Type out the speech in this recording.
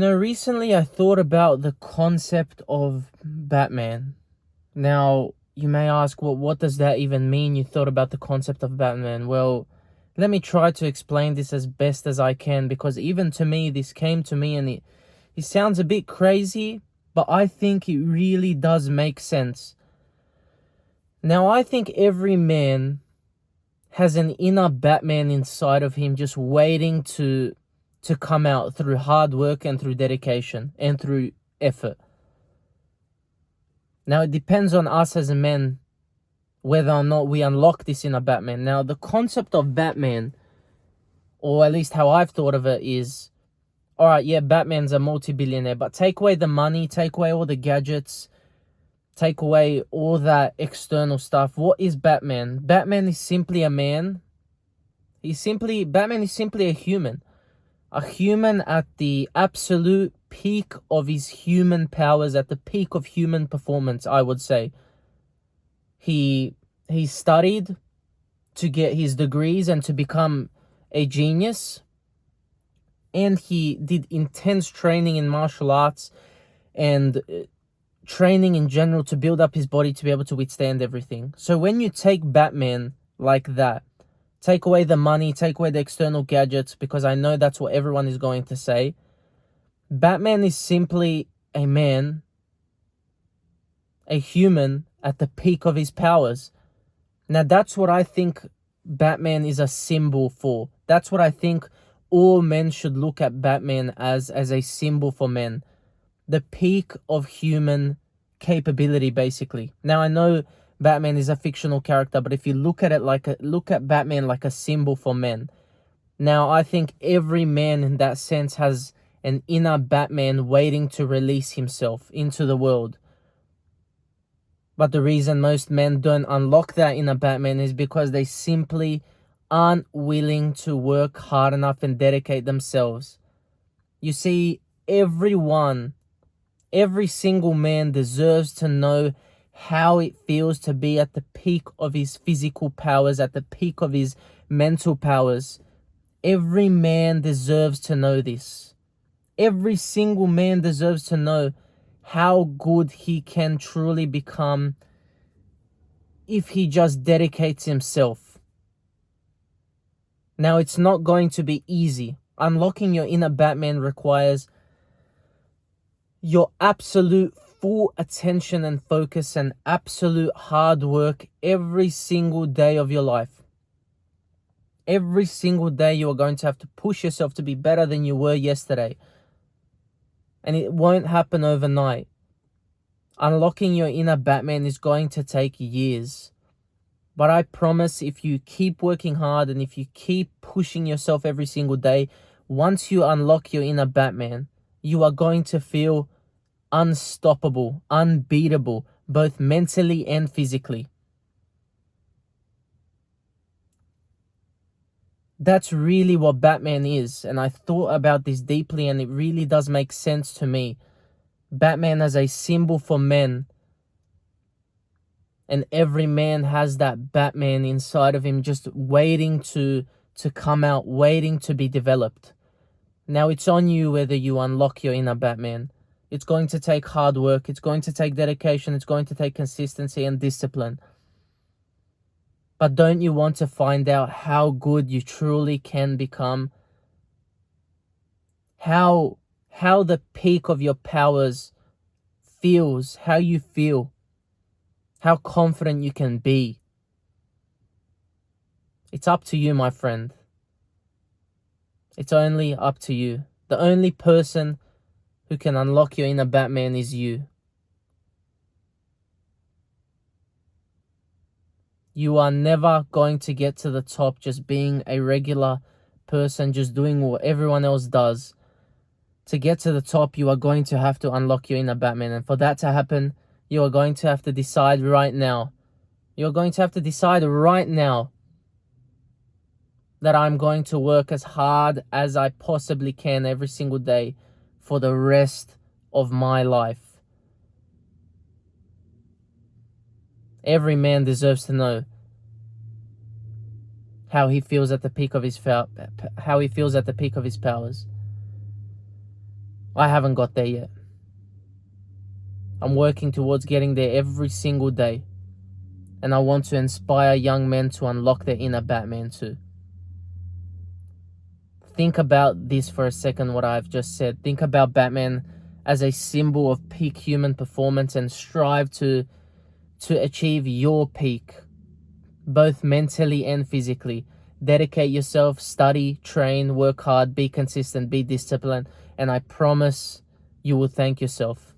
Recently I thought about the concept of Batman. Now, you may ask, well, what does that even mean? You thought about the concept of Batman. Well, let me try to explain this as best as I can, because even to me, this came to me and it sounds a bit crazy, but I think it really does make sense. Now, I think every man has an inner Batman inside of him just waiting to come out through hard work and through dedication and through effort. Now, it depends on us as men whether or not we unlock this inner Batman. Now, the concept of Batman, or at least how I've thought of it, is all right, yeah, Batman's a multi-billionaire, but take away the money, take away all the gadgets, take away all that external stuff. What is Batman? Batman is simply a man. Batman is simply a human. A human at the absolute peak of his human powers, at the peak of human performance, I would say. He studied to get his degrees and to become a genius. And he did intense training in martial arts and training in general to build up his body to be able to withstand everything. So when you take Batman like that, take away the money, take away the external gadgets, because I know that's what everyone is going to say. Batman is simply a man, a human at the peak of his powers. Now, that's what I think Batman is a symbol for. That's what I think all men should look at Batman as a symbol for men. The peak of human capability, basically. Now, I know Batman is a fictional character, but if you look at Batman like a symbol for men. Now, I think every man in that sense has an inner Batman waiting to release himself into the world. But the reason most men don't unlock that inner Batman is because they simply aren't willing to work hard enough and dedicate themselves. You see, every single man deserves to know how it feels to be at the peak of his physical powers, at the peak of his mental powers. Every man deserves to know this. Every single man deserves to know how good he can truly become if he just dedicates himself. Now, it's not going to be easy. Unlocking your inner Batman requires your absolute full attention and focus and absolute hard work every single day of your life. Every single day you are going to have to push yourself to be better than you were yesterday. And it won't happen overnight. Unlocking your inner Batman is going to take years. But I promise, if you keep working hard and if you keep pushing yourself every single day, once you unlock your inner Batman, you are going to feel unstoppable, unbeatable, both mentally and physically. That's really what Batman is, and I thought about this deeply, and it really does make sense to me. Batman as a symbol for men, and every man has that Batman inside of him just waiting to come out, waiting to be developed. Now, it's on you whether you unlock your inner Batman. It's going to take hard work, it's going to take dedication, it's going to take consistency and discipline. But don't you want to find out how good you truly can become? How the peak of your powers feels, how you feel, how confident you can be. It's up to you, my friend. It's only up to you. The only person who can unlock your inner Batman is you. You are never going to get to the top just being a regular person, just doing what everyone else does. To get to the top, you are going to have to unlock your inner Batman. And for that to happen, you are going to have to decide right now. You're going to have to decide right now that I'm going to work as hard as I possibly can every single day for the rest of my life. Every man deserves to know how he feels at the peak of his powers. I haven't got there yet. I'm working towards getting there every single day. And I want to inspire young men to unlock their inner Batman too. Think about this for a second, what I've just said. Think about Batman as a symbol of peak human performance, and strive to achieve your peak, both mentally and physically. Dedicate yourself, study, train, work hard, be consistent, be disciplined, and I promise you will thank yourself.